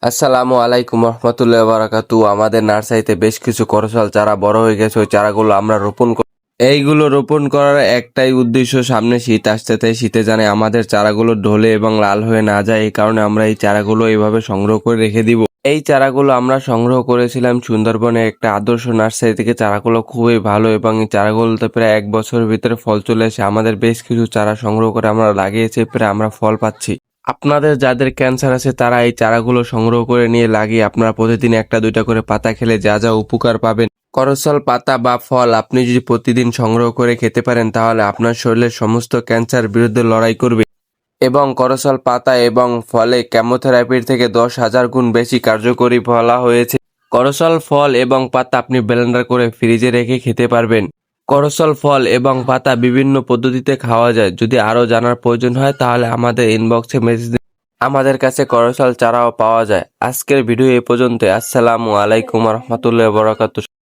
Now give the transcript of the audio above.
আসসালামু আলাইকুম রহমতুল্লাহ বারাকাতু। আমাদের নার্সারিতে বেশ কিছু করছাল চারা বড় হয়ে গেছে। ওই চারাগুলো আমরা রোপণ করি। এইগুলো রোপণ করার একটাই উদ্দেশ্য, সামনে শীত আসতে, তাই শীতে জানে আমাদের চারাগুলো ঢলে এবং লাল হয়ে না যায়। এই কারণে আমরা এই চারাগুলো এইভাবে সংগ্রহ করে রেখে দিব। এই চারাগুলো আমরা সংগ্রহ করেছিলাম সুন্দরবনে একটা আদর্শ নার্সারি থেকে। চারাগুলো খুবই ভালো এবং এই চারাগুলোতে প্রায় 1 বছরের ভিতরে ফল চলে আসে। আমাদের বেশ কিছু চারা সংগ্রহ করে আমরা লাগিয়েছি, প্রায় আমরা ফল পাচ্ছি। আপনাদের যাদের ক্যান্সার আছে তারা এই চারাগুলো সংগ্রহ করে নিয়ে লাগিয়ে আপনারা প্রতিদিন 1-2টা করে পাতা খেলে যা যা উপকার পাবেন। করসল পাতা বা ফল আপনি যদি প্রতিদিন সংগ্রহ করে খেতে পারেন তাহলে আপনার শরীরের সমস্ত ক্যান্সার বিরুদ্ধে লড়াই করবে। এবং করসল পাতা এবং ফলে কেমোথেরাপির থেকে 10,000 গুণ বেশি কার্যকরী বলা হয়েছে। করসল ফল এবং পাতা আপনি ব্লেন্ডার করে ফ্রিজে রেখে খেতে পারবেন। করসল ফল এবং পাতা বিভিন্ন পদ্ধতিতে খাওয়া যায়। যদি আরও জানার প্রয়োজন হয় তাহলে আমাদের ইনবক্সে মেসেজ দিন। আমাদের কাছে করসল চারাও পাওয়া যায়। আজকের ভিডিও এই পর্যন্ত। আসসালামু আলাইকুম রহমতুল্লাহ বরাকাতু।